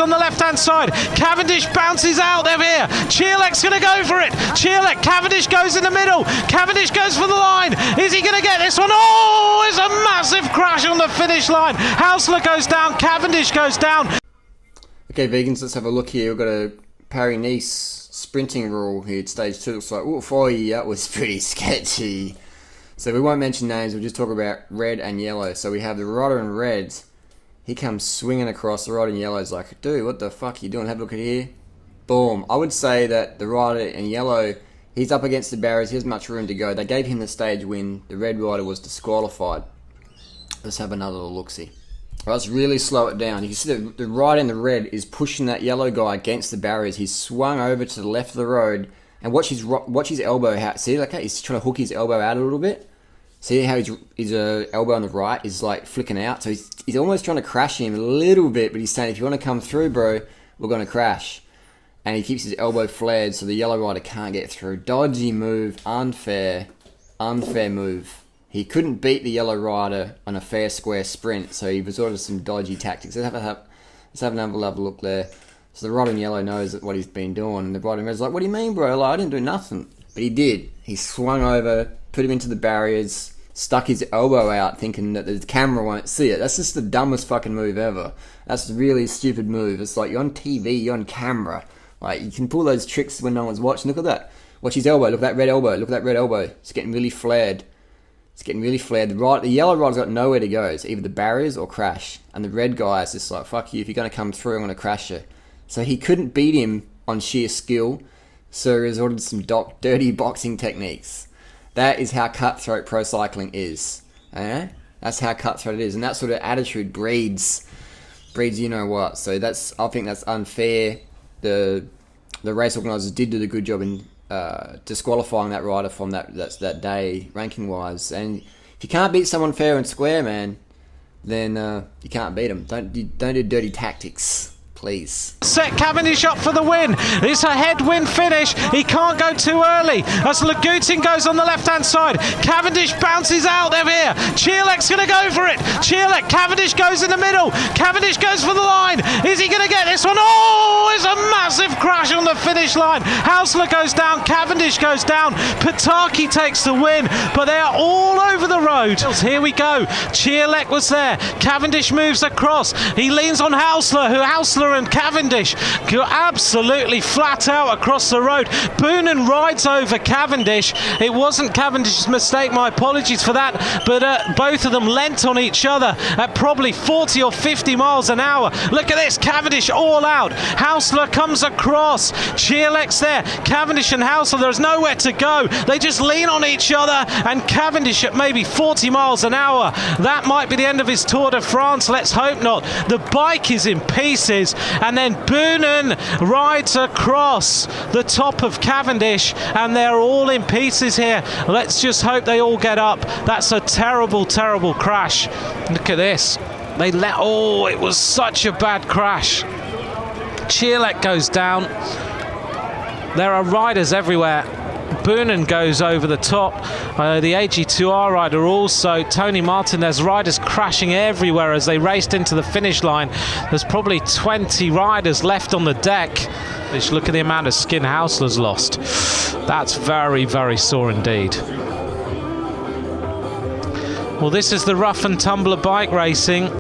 On the left-hand side, Cavendish bounces out of here. Chierlek's going to go for it. Chierlek, Cavendish goes in the middle. Cavendish goes for the line. Is he going to get this one? Oh, it's a massive crash on the finish line. Hausler goes down. Cavendish goes down. Okay, vegans, let's have a look here. We've got a Paris-Nice sprinting rule here at stage 2. Looks like, oh, for you, that was pretty sketchy. So we won't mention names. We'll just talk about red and yellow. So we have the rider in red. He comes swinging across. The rider in yellow is like, dude, what the fuck are you doing? Have a look at here. Boom. I would say that the rider in yellow, he's up against the barriers. He has much room to go. They gave him the stage win. The red rider was disqualified. Let's have another little look-see. Let's really slow it down. You can see the rider in the red is pushing that yellow guy against the barriers. He's swung over to the left of the road. And watch his elbow out. See, like, he's trying to hook his elbow out a little bit. See how his elbow on the right is like flicking out? So he's almost trying to crash him a little bit, but he's saying, if you want to come through, bro, we're going to crash. And he keeps his elbow flared so the yellow rider can't get through. Dodgy move, unfair move. He couldn't beat the yellow rider on a fair square sprint, so he resorted to some dodgy tactics. Let's have another look there. So the rider in yellow knows what he's been doing. And the rider in red's like, what do you mean, bro? Like, I didn't do nothing. But he did. He swung over, put him into the barriers, stuck his elbow out thinking that the camera won't see it. That's just the dumbest fucking move ever. That's a really stupid move. It's like, you're on TV, you're on camera. Like, you can pull those tricks when no one's watching. Look at that. Watch his elbow. Look at that red elbow. Look at that red elbow. It's getting really flared. The yellow rider's got nowhere to go. It's either the barriers or crash. And the red guy is just like, fuck you. If you're going to come through, I'm going to crash you. So he couldn't beat him on sheer skill. So he resorted to some dirty boxing techniques. That is how cutthroat pro cycling is. That's how cutthroat it is. And that sort of attitude breeds you know what. So I think that's unfair. The race organisers did do a good job in disqualifying that rider from that day, ranking-wise. And if you can't beat someone fair and square, man, then you can't beat them. Don't do dirty tactics. Please. Set Cavendish up for the win. It's a headwind finish. He can't go too early. As Lagutin goes on the left-hand side, Cavendish bounces out of here. Chierlek's going to go for it. Chierlek, Cavendish goes in the middle. Cavendish goes for the line. Is he going to get this one? Oh, it's a massive crash on the finish line. Hausler goes down. Cavendish goes down. Pataki takes the win, but they are all over the road. Here we go. Chierlek was there. Cavendish moves across. He leans on Hausler and Cavendish go absolutely flat out across the road. Boonen rides over Cavendish. It wasn't Cavendish's mistake, my apologies for that, but both of them leant on each other at probably 40 or 50 miles an hour. Look at this, Cavendish all out. Hausler comes across. Chierlek's there. Cavendish and Hausler, there's nowhere to go. They just lean on each other, and Cavendish at maybe 40 miles an hour. That might be the end of his Tour de France. Let's hope not. The bike is in pieces. And then Boonen rides across the top of Cavendish, and they're all in pieces here. Let's just hope they all get up. That's a terrible, terrible crash. Look at this. It was such a bad crash. Chierlek goes down. There are riders everywhere. Boonen goes over the top. The AG2R rider also. Tony Martinez, riders crashing everywhere as they raced into the finish line. There's probably 20 riders left on the deck. Just look at the amount of skin Hausler's lost. That's very, very sore indeed. Well, this is the rough and tumble of bike racing.